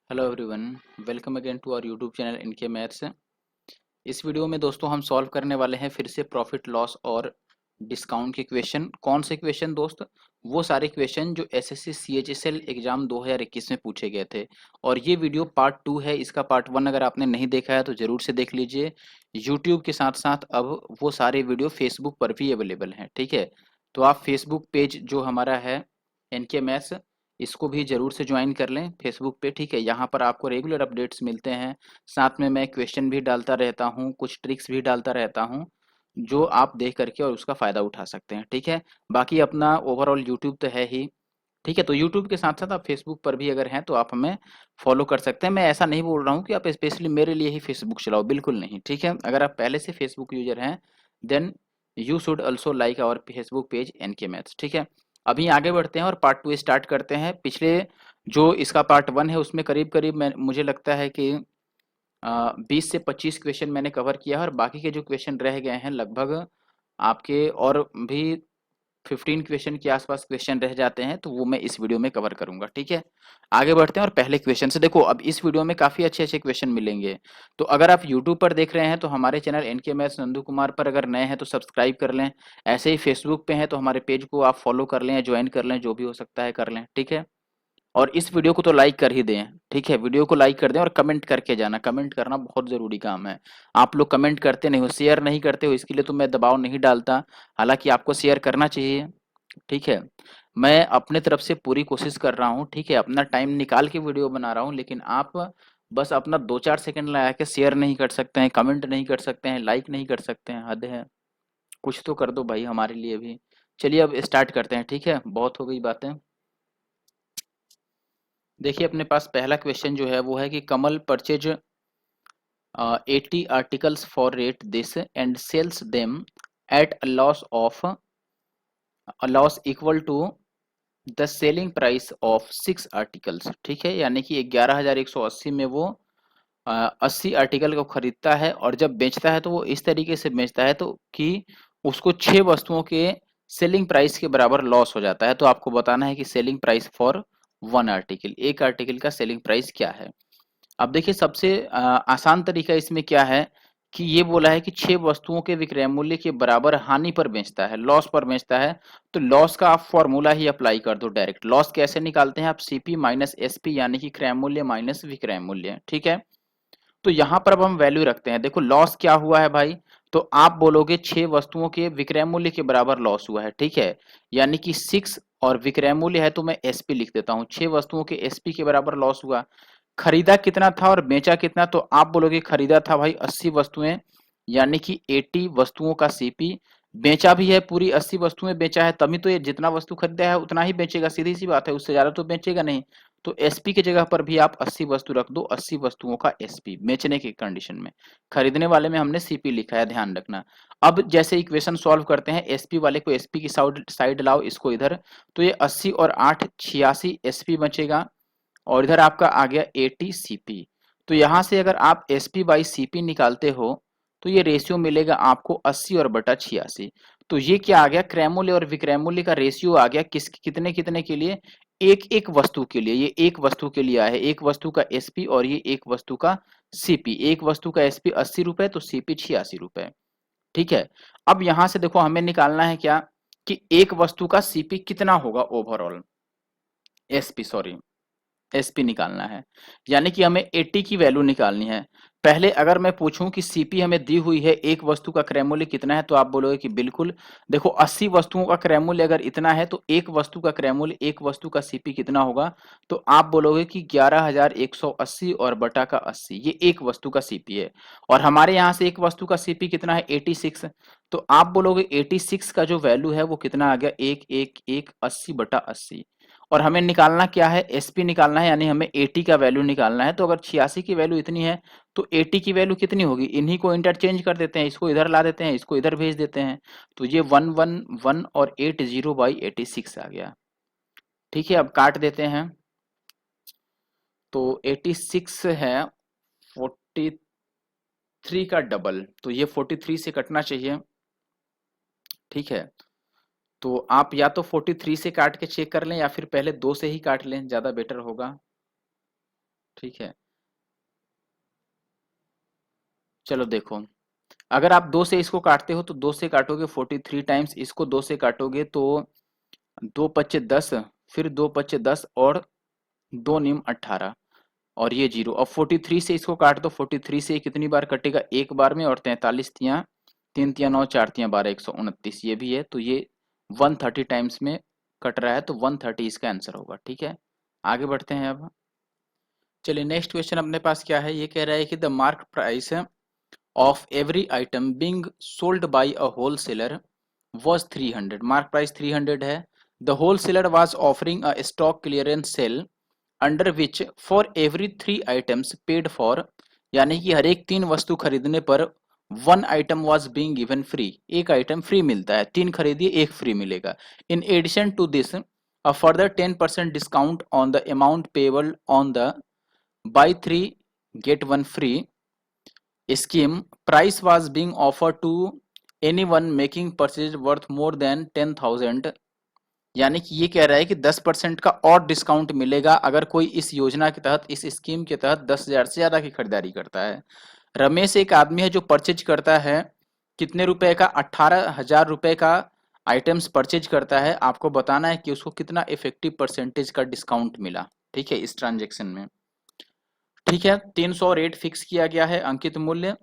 Hello everyone, welcome again to our YouTube channel NK maths. इस video में दोस्तों हम सॉल्व करने वाले हैं फिर से प्रॉफिट लॉस और डिस्काउंट के क्वेश्चन। कौन से क्वेश्चन दोस्त? वो सारे क्वेश्चन जो एसएससी सीएचएसएल एग्जाम 2021 में पूछे गए थे। और ये वीडियो पार्ट 2 है। इसका पार्ट 1 अगर आपने नहीं देखा है तो जरूर से देख लीजिए। यूट्यूब के साथ साथ अब वो सारे वीडियो फेसबुक पर भी अवेलेबल हैं, ठीक है। तो आप फेसबुक पेज जो हमारा है एनके मैथ्स, इसको भी जरूर से ज्वाइन कर लें फेसबुक पे, ठीक है। यहाँ पर आपको रेगुलर अपडेट्स मिलते हैं। साथ में मैं क्वेश्चन भी डालता रहता हूँ, कुछ ट्रिक्स भी डालता रहता हूँ जो आप देख करके और उसका फायदा उठा सकते हैं, ठीक है। बाकी अपना ओवरऑल यूट्यूब तो है ही, ठीक है। तो यूट्यूब के साथ साथ आप फेसबुक पर भी अगर हैं तो आप हमें फॉलो कर सकते हैं। मैं ऐसा नहीं बोल रहा हूँ कि आप स्पेशली मेरे लिए ही फेसबुक चलाओ, बिल्कुल नहीं, ठीक है। अगर आप पहले से फेसबुक यूजर हैं then you should also like our Facebook page NK maths, ठीक है। अभी आगे बढ़ते हैं और पार्ट 2 स्टार्ट करते हैं। पिछले जो इसका पार्ट 1 है उसमें करीब करीब मैं मुझे लगता है कि 20 से 25 क्वेश्चन मैंने कवर किया है और बाकी के जो क्वेश्चन रह गए हैं लगभग आपके और भी 15 क्वेश्चन के आसपास क्वेश्चन रह जाते हैं, तो वो मैं इस वीडियो में कवर करूंगा, ठीक है। आगे बढ़ते हैं और पहले क्वेश्चन से देखो। अब इस वीडियो में काफी अच्छे अच्छे क्वेश्चन मिलेंगे। तो अगर आप यूट्यूब पर देख रहे हैं तो हमारे channel NK maths Nandu Kumar पर अगर नए हैं तो सब्सक्राइब कर लें। ऐसे ही फेसबुक पे हैं तो हमारे पेज को आप फॉलो कर लें, ज्वाइन कर लें, जो भी हो सकता है कर लें, ठीक है। और इस वीडियो को तो लाइक कर ही दें, ठीक है। वीडियो को लाइक कर दें और कमेंट करके जाना। कमेंट करना बहुत जरूरी काम है। आप लोग कमेंट करते नहीं हो, शेयर नहीं करते हो, इसके लिए तो मैं दबाव नहीं डालता। हालांकि आपको शेयर करना चाहिए, ठीक है। मैं अपने तरफ से पूरी कोशिश कर रहा हूँ, ठीक है। अपना टाइम निकाल के वीडियो बना रहा हूँ, लेकिन आप बस अपना 2-4 सेकंड लगा के शेयर नहीं कर सकते हैं, कमेंट नहीं कर सकते हैं, लाइक नहीं कर सकते हैं। हद है। कुछ तो कर दो भाई हमारे लिए भी। चलिए अब स्टार्ट करते हैं, ठीक है। बहुत हो गई बातें। देखिए अपने पास पहला क्वेश्चन जो है वो है कि Kamal purchase 80 articles for rate this and sales them at a loss equal to the selling price of 6 articles, ठीक है। यानी कि 11,180 में वो 80 आर्टिकल को खरीदता है और जब बेचता है तो वो इस तरीके से बेचता है तो कि उसको 6 वस्तुओं के सेलिंग प्राइस के बराबर लॉस हो जाता है। तो आपको बताना है कि selling price for one article, एक आर्टिकल का सेलिंग प्राइस क्या है। अब देखिए सबसे आसान तरीका इसमें क्या है कि ये बोला है कि 6 वस्तुओं के विक्रय मूल्य के बराबर हानि पर बेचता है, लॉस पर बेचता है। तो लॉस का आप फॉर्मूला ही अप्लाई कर दो डायरेक्ट। लॉस कैसे निकालते हैं आप? सीपी माइनस एसपी यानी कि क्रय मूल्य माइनस विक्रय मूल्य, ठीक है। तो यहाँ पर अब हम वैल्यू रखते हैं। देखो लॉस क्या हुआ है भाई, तो आप बोलोगे 6 वस्तुओं के विक्रय मूल्य के बराबर लॉस हुआ है, ठीक है। यानी कि 6 और विक्रय मूल्य है तो मैं एसपी लिख देता हूँ। 6 वस्तुओं के एसपी के बराबर लॉस हुआ। खरीदा कितना था और बेचा कितना, तो आप बोलोगे खरीदा था भाई 80 वस्तुएं, यानी कि 80 वस्तुओं का सीपी। बेचा भी है पूरी 80 वस्तुएं बेचा है, तभी तो ये जितना वस्तु खरीदा है उतना ही बेचेगा, सीधी सी बात है, उससे ज्यादा तो बेचेगा नहीं। तो एसपी की जगह पर भी आप 80 वस्तु रख दो, 80 वस्तुओं का एसपी बेचने की कंडीशन में। खरीदने वाले में हमने सीपी लिखा है, ध्यान रखना। अब जैसे इक्वेशन सॉल्व करते हैं, एसपी वाले को एसपी की साइड लाओ, इसको इधर। तो ये 80 और 8 86 एसपी बचेगा और इधर आपका आ गया 80 सीपी। तो यहां से अगर आप एसपी बाई सीपी निकालते हो तो ये रेशियो मिलेगा आपको 80 और बटा 86। तो ये क्या आ गया? क्रय मूल्य और विक्रय मूल्य का रेशियो आ गया कितने कितने के लिए? एक एक वस्तु के लिए। ये एक वस्तु के लिए आया है, एक वस्तु का एसपी और ये एक वस्तु का सीपी। एक वस्तु का एसपी 80 रुपए तो सीपी 86 रुपए, ठीक है। अब यहां से देखो हमें निकालना है क्या कि एक वस्तु का सीपी कितना होगा ओवरऑल, एसपी सॉरी, एसपी निकालना है। यानी कि हमें 80 की वैल्यू निकालनी है। पहले अगर मैं पूछूं कि सीपी हमें दी हुई है, एक वस्तु का क्रय मूल्य कितना है, तो आप बोलोगे कि बिल्कुल देखो 80 वस्तुओं का क्रय मूल्य अगर इतना है तो एक वस्तु का क्रय मूल्य, एक वस्तु का सीपी कितना होगा, तो आप बोलोगे कि 11,180 और बटा का 80, ये एक वस्तु का सीपी है। और हमारे यहाँ से एक वस्तु का सीपी कितना है? 86। तो आप बोलोगे 86 का जो वैल्यू है वो कितना आ गया? एक एक एक 80 बटा 80। और हमें निकालना क्या है? एसपी निकालना है, यानी हमें 80 का वैल्यू निकालना है। तो अगर 86 की वैल्यू इतनी है तो 80 की वैल्यू कितनी होगी? इन्हीं को इंटरचेंज कर देते हैं, इसको इधर ला देते हैं, इसको इधर भेज देते हैं। तो ये 111 और 80/86 आ गया, ठीक है। अब काट देते हैं तो 86 है 43 का डबल, तो ये 43 से कटना चाहिए, ठीक है। तो आप या तो 43 से काट के चेक कर लें या फिर पहले 2 से ही काट लें, ज्यादा बेटर होगा, ठीक है, चलो देखो, अगर आप 2 से इसको काटते हो तो 2 से काटोगे 43 टाइम्स, इसको 2 से काटोगे तो 2 पच्चे 10, फिर 2 पच्चे 10 और 2 नीम 18 और ये 0। अब 43 से इसको काट दो, 43 से कितनी बार कटेगा, एक बार में, और 43 तियां 3 तियां 9 4 तियां 12 129 ये भी है, तो ये 130 टाइम्स में कट रहा है, तो 130 इसका आंसर होगा। ठीक है, आगे बढ़ते हैं अब। चलिए नेक्स्ट क्वेश्चन अपने पास क्या है, ये कह रहा है कि the mark price of every item being sold by a wholesaler was 300। mark price 300 है। the wholesaler was offering a stock clearance sale under which for every 3 items paid for, यानी कि हर एक 3 वस्तु खरीदने पर 1 item was being given free, एक item free मिलता है, 3 खरीदिए 1 फ्री मिलेगा। in addition to this a further 10% discount on the amount payable on the buy 3 get 1 free scheme price was being offered to anyone making purchase worth more than 10,000। यानी कि ये कह रहा है कि 10% का और डिस्काउंट मिलेगा अगर कोई इस योजना के तहत, इस स्कीम के तहत 10,000 से ज्यादा की खरीदारी करता है। रमेश एक आदमी है जो परचेज करता है कितने रुपए का, 18,000 रुपए का आइटम्स परचेज करता है। आपको बताना है कि उसको कितना इफेक्टिव परसेंटेज का डिस्काउंट मिला। ठीक है, इस ट्रांजेक्शन में। ठीक है, 300 रेट फिक्स किया गया है, अंकित मूल्य,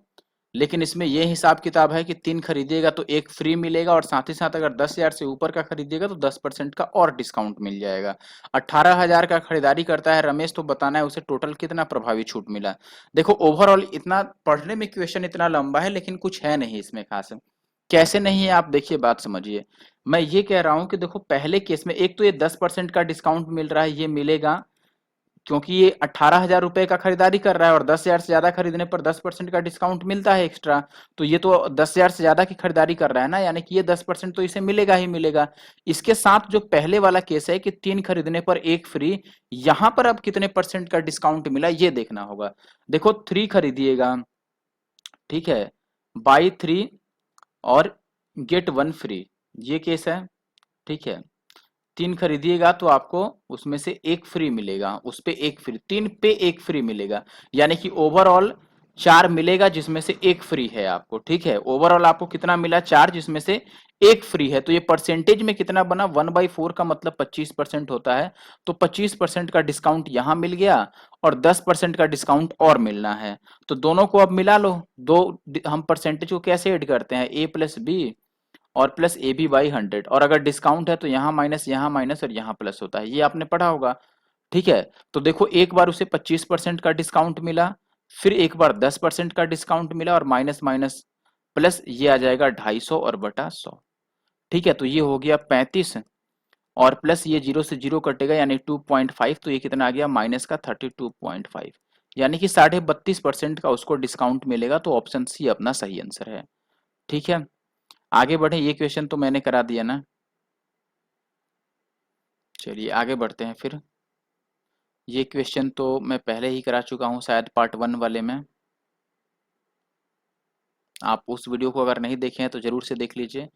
लेकिन इसमें यह हिसाब किताब है कि 3 खरीदिएगा तो 1 फ्री मिलेगा, और साथ ही साथ अगर 10,000 से ऊपर का खरीदिएगा तो 10% का और डिस्काउंट मिल जाएगा। 18,000 का खरीदारी करता है रमेश, तो बताना है उसे टोटल कितना प्रभावी छूट मिला। देखो ओवरऑल इतना पढ़ने में क्वेश्चन इतना लंबा है, लेकिन कुछ है नहीं इसमें खास। कैसे नहीं है आप देखिए, बात समझिए। मैं ये कह रहा हूं कि देखो पहले केस में एक तो ये 10% का डिस्काउंट मिल रहा है, ये मिलेगा क्योंकि ये 18,000 रुपए का खरीदारी कर रहा है और 10,000 से ज्यादा खरीदने पर 10% का डिस्काउंट मिलता है एक्स्ट्रा। तो ये तो 10,000 से ज्यादा की खरीदारी कर रहा है ना, यानी कि ये 10% तो इसे मिलेगा ही मिलेगा। इसके साथ जो पहले वाला केस है कि 3 खरीदने पर 1 फ्री, यहां पर अब कितने परसेंट का डिस्काउंट मिला ये देखना होगा। देखो 3 खरीदिएगा, ठीक है, बाई 3 और गेट 1 फ्री, ये केस है। ठीक है, 3 खरीदिएगा तो आपको उसमें से 1 फ्री मिलेगा, उस पे 1 फ्री, 3 पे 1 फ्री मिलेगा, यानी कि ओवरऑल 4 मिलेगा जिसमें से 1 फ्री है आपको। ठीक है, ओवरऑल आपको कितना मिला, 4 जिसमें से 1 फ्री है। तो ये परसेंटेज में कितना बना, 1/4 का मतलब 25% होता है, तो 25% का डिस्काउंट यहां मिल गया और 10% का डिस्काउंट और मिलना है। तो दोनों को अब मिला लो, दो हम परसेंटेज को कैसे ऐड करते हैं, a प्लस बी और प्लस ए बी बाई 100, और अगर डिस्काउंट है तो यहाँ माइनस और यहाँ प्लस होता है, ये आपने पढ़ा होगा। ठीक है, तो देखो एक बार उसे 25% का डिस्काउंट मिला, फिर एक बार 10% का डिस्काउंट मिला, और माइनस माइनस प्लस ये आ जाएगा 250 और बटा 100। ठीक है, तो ये हो गया 35 और प्लस ये 0 से 0 कटेगा यानी 2.5, तो ये कितना आ गया माइनस का 32.5, यानी कि 32.5% का उसको डिस्काउंट मिलेगा। तो ऑप्शन सी अपना सही आंसर है। ठीक है, आगे बढ़े, ये क्वेश्चन तो मैंने करा दिया ना। चलिए आगे बढ़ते हैं फिर। ये क्वेश्चन तो मैं पहले ही करा चुका हूँ शायद पार्ट 1 वाले में। आप उस वीडियो को अगर नहीं देखे हैं तो जरूर से देख लीजिए।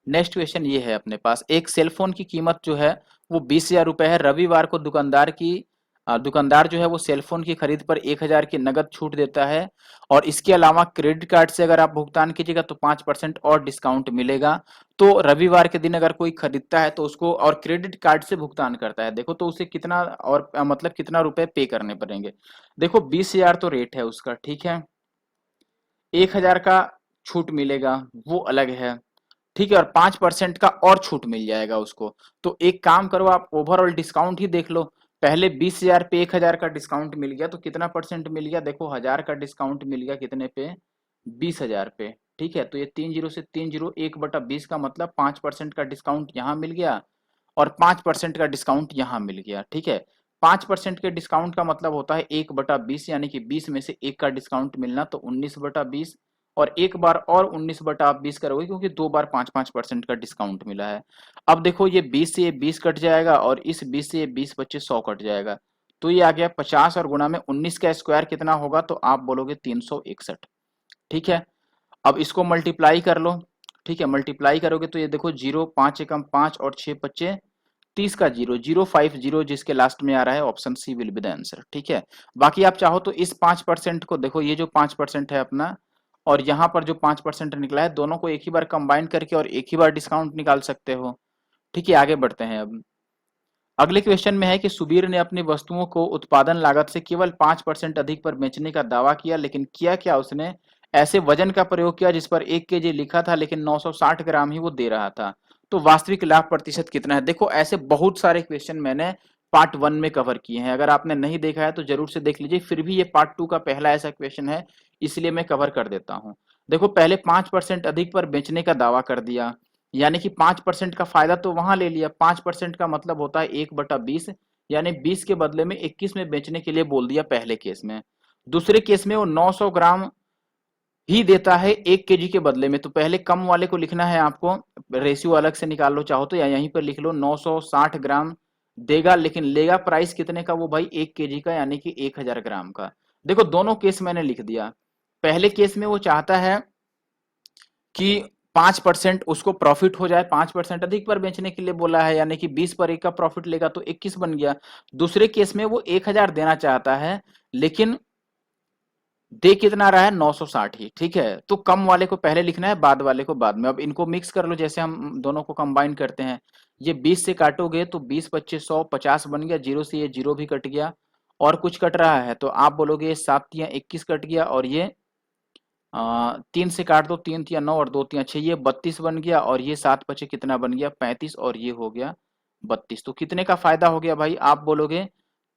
नेक्स्ट क्वेश्चन ये है अपने पास, एक सेलफोन की कीमत जो है वो 20,000 रुपए है। रविवार को दुकानदार जो है वो सेलफोन की खरीद पर 1,000 की नगद छूट देता है, और इसके अलावा क्रेडिट कार्ड से अगर आप भुगतान कीजिएगा तो 5% और डिस्काउंट मिलेगा। तो रविवार के दिन अगर कोई खरीदता है तो उसको, और क्रेडिट कार्ड से भुगतान करता है, देखो तो उसे कितना और मतलब कितना रुपए पे करने पड़ेंगे। देखो 20,000 तो रेट है उसका, ठीक है, 1,000 का छूट मिलेगा वो अलग है। ठीक है, और 5% का और छूट मिल जाएगा उसको। तो एक काम करो, आप ओवरऑल डिस्काउंट ही देख लो। पहले 20,000 पे 1,000 का डिस्काउंट मिल गया तो कितना परसेंट मिल गया, देखो 1,000 का डिस्काउंट मिल गया कितने पे, 20,000 पे। ठीक है, तो ये 3 जीरो से 3 जीरो, 1/20 का मतलब 5% का डिस्काउंट यहाँ मिल गया और 5% का डिस्काउंट यहाँ मिल गया। ठीक है, 5% के डिस्काउंट का मतलब होता है 1/20, यानी कि 20 में से 1 का डिस्काउंट मिलना, तो 19/20, और एक बार और 19/20 करोगे क्योंकि 2 बार 5-5% का डिस्काउंट मिला है। अब देखो ये 20 से ये 20 कट जाएगा और इस 20 से ये 20 बच्चे 100 कट जाएगा, तो ये आ गया 50 और गुणा में 19 का स्क्वायर कितना होगा, तो आप बोलोगे 361। ठीक है, अब इसको मल्टीप्लाई कर लो। ठीक है, मल्टीप्लाई करोगे तो ये देखो 0, 5 एकम 5 और 6 बच्चे 30 का 0, 050 जिसके लास्ट में आ रहा है, option C will be the answer. ठीक है, बाकी आप चाहो तो इस 5% को देखो, ये जो 5% है अपना, और यहाँ पर जो 5% निकला है, दोनों को एक ही बार कंबाइन करके और एक ही बार डिस्काउंट निकाल सकते हो। ठीक है, आगे बढ़ते हैं। अब अगले क्वेश्चन में है कि सुबीर ने अपनी वस्तुओं को उत्पादन लागत से केवल 5% अधिक पर बेचने का दावा किया, लेकिन किया क्या उसने? ऐसे वजन का प्रयोग किया जिस पर 1 kg लिखा था लेकिन 960 ग्राम ही वो दे रहा था। तो वास्तविक लाभ प्रतिशत कितना है? देखो, ऐसे बहुत सारे क्वेश्चन मैंने पार्ट 1 में कवर किए हैं, अगर आपने नहीं देखा है तो जरूर से देख लीजिए। फिर भी ये पार्ट 2 का पहला ऐसा क्वेश्चन है, इसलिए मैं कवर कर देता हूँ। देखो, पहले 5% अधिक पर बेचने का दावा कर दिया, यानी कि 5% का फायदा तो वहां ले लिया। 5% का मतलब होता है 1/20, यानी 20 के बदले में 21 में बेचने के लिए बोल दिया पहले केस में। दूसरे केस में वो 900 ग्राम ही देता है 1 kg के बदले में। तो पहले कम वाले को लिखना है आपको, रेशियो अलग से निकाल लो चाहो तो, या यहीं पर लिख लो 960 ग्राम देगा, लेकिन लेगा प्राइस कितने का? वो भाई 1 kg का, यानी कि 1000 ग्राम का। देखो, दोनों केस मैंने लिख दिया। पहले केस में वो चाहता है कि 5% उसको प्रॉफिट हो जाए, 5% अधिक पर बेचने के लिए बोला है, यानी कि 20 पर 1 का प्रॉफिट लेगा तो 21 बन गया। दूसरे केस में वो 1000 देना चाहता है, लेकिन दे कितना रहा है? 960 ही। ठीक है, तो कम वाले को पहले लिखना है, बाद वाले को बाद में। अब इनको मिक्स कर लो, जैसे हम दोनों को कंबाइन करते हैं। ये 20 से काटोगे तो 20 25 100 50 बन गया, जीरो से ये जीरो भी कट गया, और कुछ कट रहा है तो आप बोलोगे 7 तिया 21 कट गया, और ये 3 से काट दो, 3 तिया 9 और 2 तिया 6, ये 32 बन गया, और ये 7 बचे कितना बन गया? 35, और ये हो गया 32। तो कितने का फायदा हो गया भाई? आप बोलोगे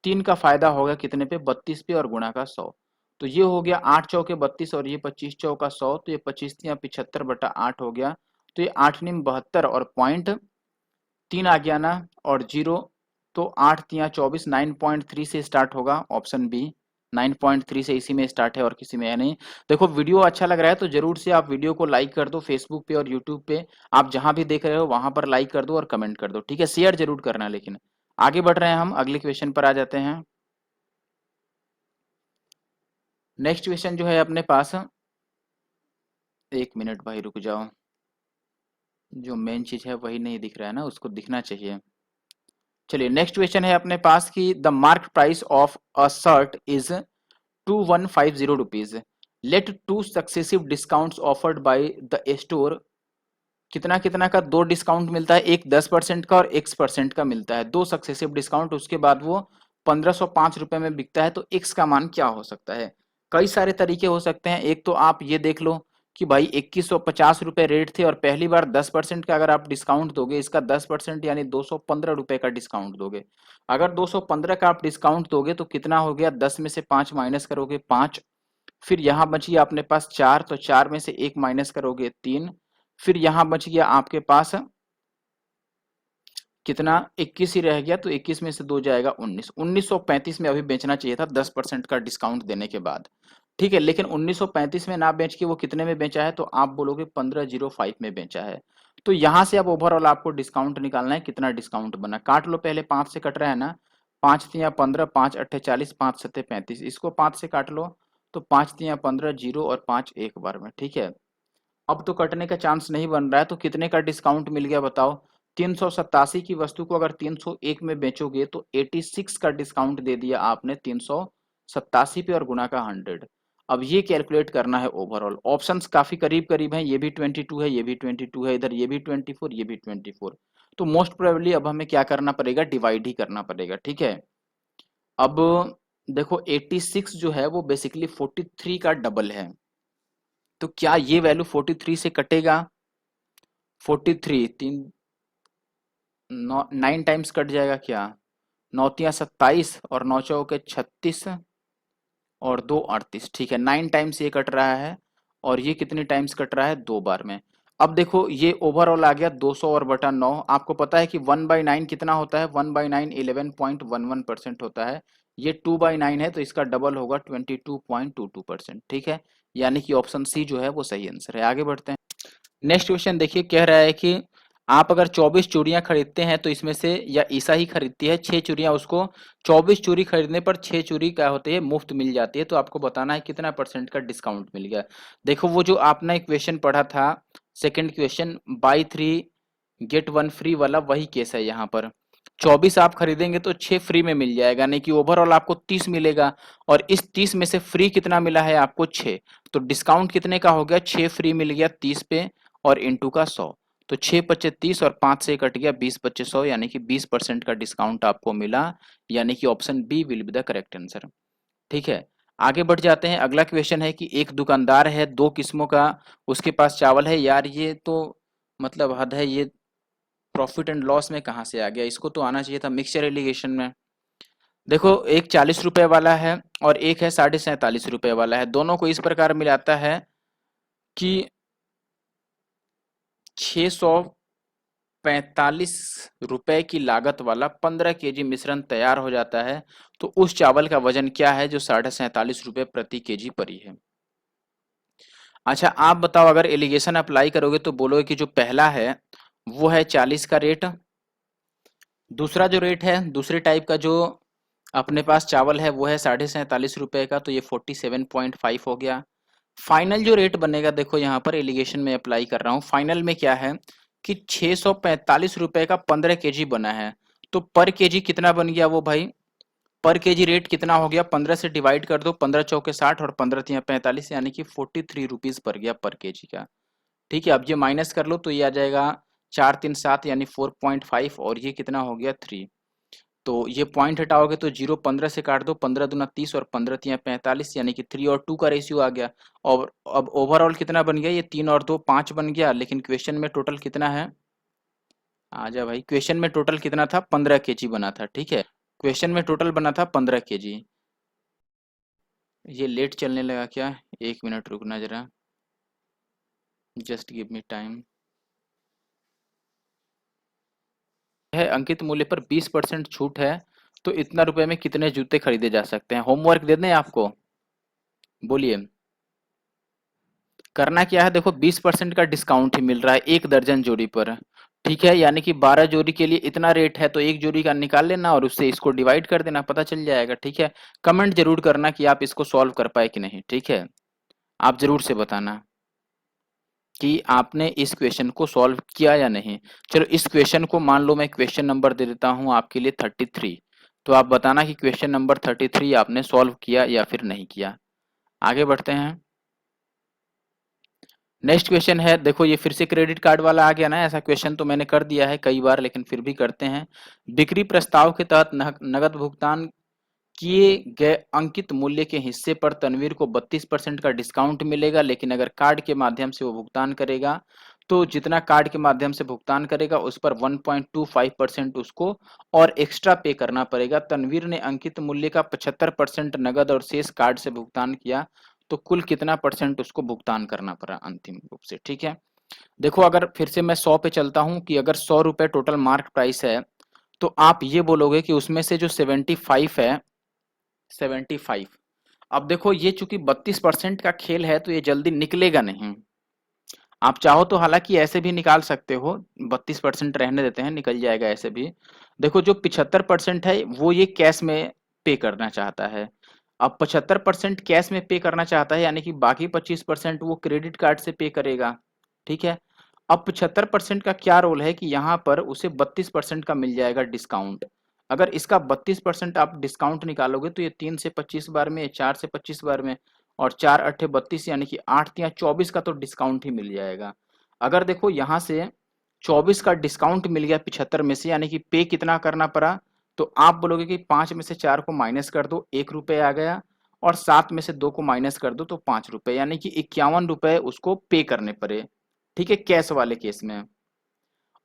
3 का फायदा होगा कितने पे? 32 पे, और गुणा का 100। तो ये हो गया 8 चौके 32, और ये 25 चौका 100, तो ये 25 तिया 75/8 हो गया। तो ये 8 निम 72, और पॉइंट 3 आ गया ना, और जीरो, तो 8 तिया 24, 9.3 से स्टार्ट होगा, ऑप्शन बी 9.3 से इसी में स्टार्ट है और किसी में है नहीं। देखो, वीडियो अच्छा लग रहा है तो जरूर से आप वीडियो को लाइक कर दो, फेसबुक पे और यूट्यूब पे, आप जहां भी देख रहे हो वहां पर लाइक कर दो और कमेंट कर दो। ठीक है, शेयर जरूर करना। लेकिन आगे बढ़ रहे हैं, हम अगले क्वेश्चन पर आ जाते हैं। नेक्स्ट क्वेश्चन जो है अपने पास, 1 मिनट भाई रुक जाओ, जो मेन चीज है वही नहीं दिख रहा है ना, उसको दिखना चाहिए। चलिए, नेक्स्ट क्वेश्चन है अपने पास कि the mark price of a shirt is 2150 rupees. Let two successive discounts offered by the store. कितना कितना का? 2 डिस्काउंट मिलता है, एक 10% का और X% का मिलता है, 2 सक्सेसिव डिस्काउंट। उसके बाद वो 1505 रुपए में बिकता है, तो X का मान क्या हो सकता है? कई सारे तरीके हो सकते हैं। एक तो आप ये देख लो कि भाई 2150 रुपए रेट थे, और पहली बार 10% का अगर आप डिस्काउंट दोगे, इसका 10% यानी 215 रुपए का डिस्काउंट दोगे। अगर 215 का आप डिस्काउंट दोगे तो कितना हो गया? 10 में से 5 माइनस करोगे 5, फिर यहाँ बच गया अपने पास 4, तो 4 में से 1 माइनस करोगे 3, फिर यहाँ बच गया आपके पास कितना? 21 ही रह गया, तो 21 में से 2 जाएगा 19। 1935 में अभी बेचना चाहिए था 10% का डिस्काउंट देने के बाद। ठीक है, लेकिन 1935 में ना बेच के वो कितने में बेचा है? तो आप बोलोगे 1505 में बेचा है। तो यहां से अब ओवरऑल आपको डिस्काउंट निकालना है, कितना डिस्काउंट बना। काट लो, पहले 5 से कट रहा है ना, 5 तिया 15, 5 अट्ठे 40, 5 सत्ते 35, इसको 5 से काट लो, तो 5 तिया 15, 0 और 5 एक बार में। ठीक है, अब तो कटने का चांस नहीं बन रहा है, तो कितने का डिस्काउंट मिल गया बताओ? 387 की वस्तु को अगर 301 में बेचोगे तो 86 का डिस्काउंट दे दिया आपने 387 पे, और गुना का 100। अब ये कैलकुलेट करना है ओवरऑल। ऑप्शंस काफी करीब करीब हैं, ये भी 22 है, ये भी 22 है, इधर ये भी 24, ये भी 24। तो मोस्ट प्रोबेबली अब हमें क्या करना पड़ेगा? डिवाइड ही करना पड़ेगा। ठीक है, अब देखो 86 जो है वो बेसिकली 43 का डबल है, तो क्या ये वैल्यू 43 से कटेगा? 43 तीन 9 टाइम्स कट जाएगा क्या? 9 तिया 27, और 9 चौके 36, और 2 38। ठीक है, 9 टाइम्स ये कट रहा है, और ये कितनी टाइम्स कट रहा है? 2 बार में। अब देखो, ये ओवरऑल आ गया 200 और बटा 9। आपको पता है कि 1/9 कितना होता है? 1/9 11.11% होता है। ये 2/9 है, तो इसका डबल होगा 22.22%। ठीक है, यानी कि ऑप्शन सी जो है वो सही आंसर है। आगे बढ़ते हैं। नेक्स्ट क्वेश्चन देखिए, कह रहा है कि आप अगर 24 चूड़ियां खरीदते हैं तो इसमें से, या ईसा ही खरीदती है 6 चूड़ियां, उसको 24 चूड़ी खरीदने पर 6 चूड़ी क्या होती है? मुफ्त मिल जाती है। तो आपको बताना है कितना % का डिस्काउंट मिल गया। देखो, वो जो आपने क्वेश्चन पढ़ा था, second question, buy 3 get 1 free वाला, वही केस है यहाँ पर। 24 आप खरीदेंगे तो 6 फ्री में मिल जाएगा, नहीं कि ओवरऑल आपको 30 मिलेगा। और इस 30 में से फ्री कितना मिला है आपको 6, तो डिस्काउंट कितने का हो गया, 6 फ्री मिल गया 30 पे और इंटू का 100, तो 6 पच्चे 30 और 5 से कट गया 20 पच्चे 100, यानी कि 20% का डिस्काउंट आपको मिला, यानी कि option B will be the correct answer. ठीक है, आगे बढ़ जाते हैं। अगला क्वेश्चन है कि एक दुकानदार है, दो किस्मों का उसके पास चावल है। यार ये तो मतलब हद है, ये प्रॉफिट एंड लॉस में कहाँ से आ गया, इसको तो आना चाहिए था मिक्सचर एलिगेशन में। देखो एक 40 रुपए वाला है और एक है 47.5 रुपए वाला है, दोनों को इस प्रकार मिलाता है कि 645 रुपए की लागत वाला 15 kg मिश्रण तैयार हो जाता है, तो उस चावल का वजन क्या है जो 47.5 रुपए प्रति केजी परी है। अच्छा आप बताओ, अगर एलिगेशन अप्लाई करोगे तो बोलोगे कि जो पहला है वो है 40 का रेट, दूसरा जो रेट है दूसरे टाइप का जो अपने पास चावल है वो है 47.5 रुपए का, तो ये 47.5 हो गया। फाइनल जो रेट बनेगा, देखो यहाँ पर एलिगेशन में अप्लाई कर रहा हूँ, फाइनल में क्या है कि 645 रुपए का 15 kg बना है, तो पर केजी कितना बन गया वो भाई, पर केजी रेट कितना हो गया, 15 से डिवाइड कर दो, 15 चौके 60 और 15 तिया 45, यानी कि 43 रुपीज पर गया पर केजी का। ठीक है, अब ये माइनस कर लो तो ये आ जाएगा 4 3 7 यानी 4.5, और ये कितना हो गया 3, तो ये पॉइंट हटाओगे तो 0 15 से काट दो, 15 दूना 30 और 15 तिया 45, यानी कि 3 और 2 का रेशियो आ गया। और अब ओवरऑल कितना बन गया, ये 3 और 2 5 बन गया, लेकिन क्वेश्चन में टोटल कितना है, आजा भाई, क्वेश्चन में टोटल कितना था, 15 kg बना था। ठीक है, क्वेश्चन में टोटल बना था 15 kg। ये लेट चलने लगा क्या, 1 मिनट रुकना जरा, जस्ट गिव मी टाइम। है अंकित मूल्य पर 20% छूट है, तो इतना रुपए में कितने जूते खरीदे जा सकते हैं, होमवर्क दे दें आपको, बोलिए। करना क्या है, देखो 20% का डिस्काउंट ही मिल रहा है 1 दर्जन जोड़ी पर। ठीक है, यानी कि 12 जोड़ी के लिए इतना रेट है, तो एक जोड़ी का निकाल लेना और उससे इसको डिवाइड कर देना, पता चल जाएगा। ठीक है, कमेंट जरूर करना कि आप इसको सॉल्व कर पाए कि नहीं। ठीक है, आप जरूर से बताना कि आपने इस क्वेश्चन को सॉल्व किया या नहीं। चलो इस क्वेश्चन को मान लो मैं क्वेश्चन नंबर दे देता हूं आपके लिए 33, तो आप बताना कि क्वेश्चन नंबर 33 आपने सॉल्व किया या फिर नहीं किया। आगे बढ़ते हैं। नेक्स्ट क्वेश्चन है, देखो ये फिर से क्रेडिट कार्ड वाला आ गया ना, ऐसा क्वेश्चन तो मैंने कर दिया है कई बार, लेकिन फिर भी करते हैं। बिक्री प्रस्ताव के तहत नगद भुगतान किए गए अंकित मूल्य के हिस्से पर तनवीर को 32% का डिस्काउंट मिलेगा, लेकिन अगर कार्ड के माध्यम से वो भुगतान करेगा तो जितना कार्ड के माध्यम से भुगतान करेगा उस पर 1.25% उसको और एक्स्ट्रा पे करना पड़ेगा। तनवीर ने अंकित मूल्य का 75% नगद और शेष कार्ड से भुगतान किया, तो कुल कितना परसेंट उसको भुगतान करना पड़ा अंतिम रूप से। ठीक है, देखो अगर फिर से मैं 100 पे चलता हूं कि अगर 100 रुपए टोटल मार्क प्राइस है, तो आप ये बोलोगे कि उसमें से जो 75 है, 75, अब देखो ये चूंकि 32% का खेल है तो ये जल्दी निकलेगा नहीं। आप चाहो तो हालांकि ऐसे भी निकाल सकते हो, 32% रहने देते हैं, निकल जाएगा ऐसे भी। देखो जो 75% है वो ये कैश में पे करना चाहता है। अब 75% कैश में पे करना चाहता है, यानी कि बाकी 25% वो क्रेडिट कार्ड से पे करेगा। ठीक है, अब 75% का क्या रोल है कि यहाँ पर उसे 32% का मिल जाएगा डिस्काउंट। अगर इसका 32% आप डिस्काउंट निकालोगे तो ये 3 से 25 बार में, 4 से 25 बार में, और 4 अट्ठे 32, यानी कि 8 या 24 का तो डिस्काउंट ही मिल जाएगा। अगर देखो यहाँ से 24 का डिस्काउंट मिल गया 75 में से, यानी कि पे कितना करना पड़ा, तो आप बोलोगे कि 5 में से 4 को माइनस कर दो, 1 रुपए आ गया, और 7 में से 2 को माइनस कर दो तो 5 रुपए, यानी कि 51 रुपए उसको पे करने पड़े। ठीक है, कैश वाले केस में।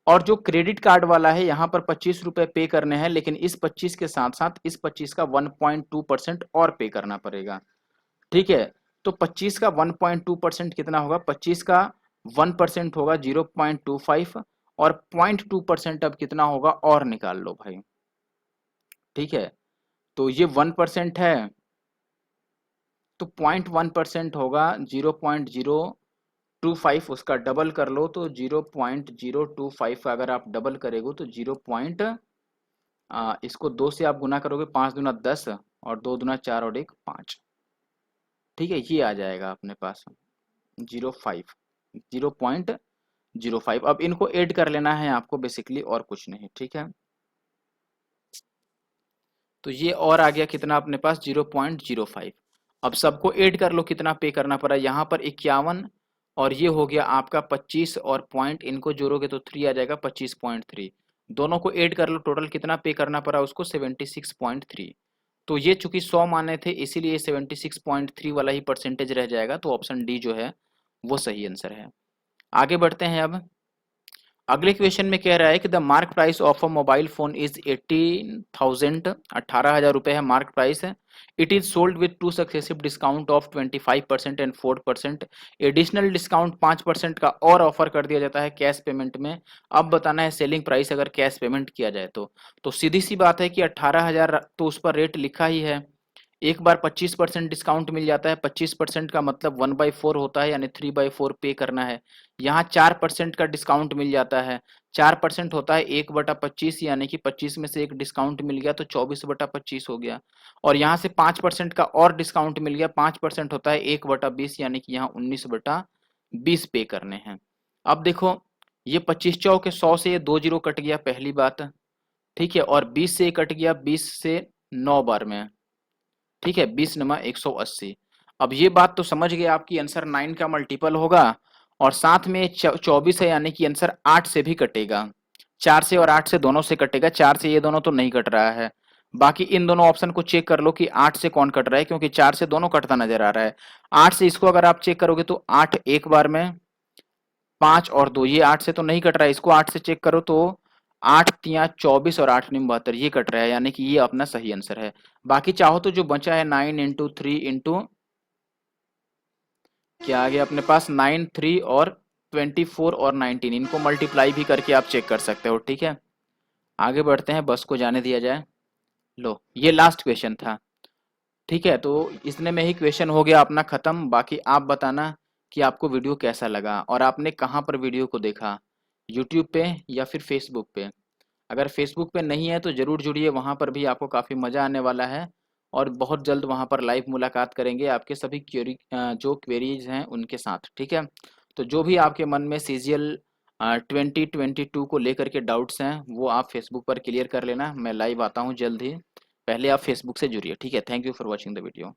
और जो क्रेडिट कार्ड वाला है यहाँ पर 25 रुपए पे करने हैं, लेकिन इस 25 के साथ साथ इस 25 का 1.2% और पे करना पड़ेगा। ठीक है, तो 25 का 1.2% कितना होगा, 25 का 1% होगा 0.25, और 0.2% अब कितना होगा और निकाल लो भाई। ठीक है, तो ये 1% है, तो 0.1% होगा 0.025, उसका डबल कर लो तो 0.025 अगर आप डबल करेगो तो इसको 2 से आप गुना करोगे, 5 दूना 10 और 2 दूना 4 और 1 5। ठीक है, ये आ जाएगा अपने पास 0.05। अब इनको ऐड कर लेना है आपको बेसिकली, और कुछ नहीं। ठीक है, तो ये और आ गया कितना अपने पास 0.05। अब सबको ऐड कर लो कितना पे करना पड़ा, यहाँ पर 51 और ये हो गया आपका 25 और पॉइंट इनको जोड़ोगे तो 3 आ जाएगा 25.3। दोनों को ऐड कर लो, टोटल कितना पे करना पड़ा उसको 76.3। तो ये चूंकि 100 माने थे इसीलिए 76.3 वाला ही परसेंटेज रह जाएगा, तो ऑप्शन डी जो है वो सही आंसर है। आगे बढ़ते हैं अब अगले क्वेश्चन में कह रहा है कि the mark price of a mobile phone is 18,000, 18,000 रुपए है मार्क प्राइस है। It is sold with two successive discount of 25% and 4%। Additional discount 5% का और ऑफर कर दिया जाता है कैश पेमेंट में। अब बताना है सेलिंग प्राइस अगर कैश पेमेंट किया जाए तो सीधी सी बात है कि 18,000 तो उस पर रेट लिखा ही है। एक बार 25% डिस्काउंट मिल जाता है, 25% का मतलब 1/4 होता है, यानी 3/4 पे करना है। यहाँ 4% का डिस्काउंट मिल जाता है, 4% होता है 1/25, यानी कि 25 में से एक डिस्काउंट मिल गया तो 24/25 हो गया। और यहाँ से 5% का और डिस्काउंट मिल गया, 5% होता है 1/20, यानी कि यहाँ 19/20 पे करने हैं। अब देखो ये 25 चौके 100 से ये 2 जीरो कट गया पहली बात, ठीक है, और 20 से कट गया 20 से 9 बार में, ठीक है, 20 नमा 180। अब ये बात तो समझ गए आपकी आंसर 9 का मल्टीपल होगा और साथ में 24 है, यानी कि आंसर 8 से भी कटेगा। 4 से और 8 से दोनों से कटेगा, 4 से ये दोनों तो नहीं कट रहा है। बाकी इन दोनों ऑप्शन को चेक कर लो कि 8 से कौन कट रहा है, क्योंकि 4 से दोनों कटता नजर आ रहा है। 8 से इसको अगर आप चेक करोगे तो 8 एक बार में, 5 और 2 ये 8 से तो नहीं कट रहा है, इसको 8 से चेक करो तो 8 तिया 24 और 8 निम 72 ये कट रहा है, यानी कि ये अपना सही आंसर है। बाकी चाहो तो जो बचा है 9 इंटू 3 इंटू क्या आ गया अपने पास 9 3 और 24 और 19, इनको मल्टीप्लाई भी करके आप चेक कर सकते हो, ठीक है। आगे बढ़ते हैं, बस को जाने दिया जाए। लो ये लास्ट क्वेश्चन था, ठीक है, तो इतने में ही क्वेश्चन हो गया अपना खत्म। बाकी आप बताना कि आपको वीडियो कैसा लगा और आपने कहाँ पर वीडियो को देखा, यूट्यूब पे या फिर फेसबुक पे। अगर फेसबुक पे नहीं है तो ज़रूर जुड़िए, वहाँ पर भी आपको काफ़ी मज़ा आने वाला है और बहुत जल्द वहाँ पर लाइव मुलाकात करेंगे आपके सभी जो क्वेरीज हैं उनके साथ, ठीक है। तो जो भी आपके मन में सीजीएल 2022 को लेकर के डाउट्स हैं वो आप फेसबुक पर क्लियर कर लेना, मैं लाइव आता हूँ जल्द ही। पहले आप फेसबुक से जुड़िए, ठीक है। Thank you for watching the video.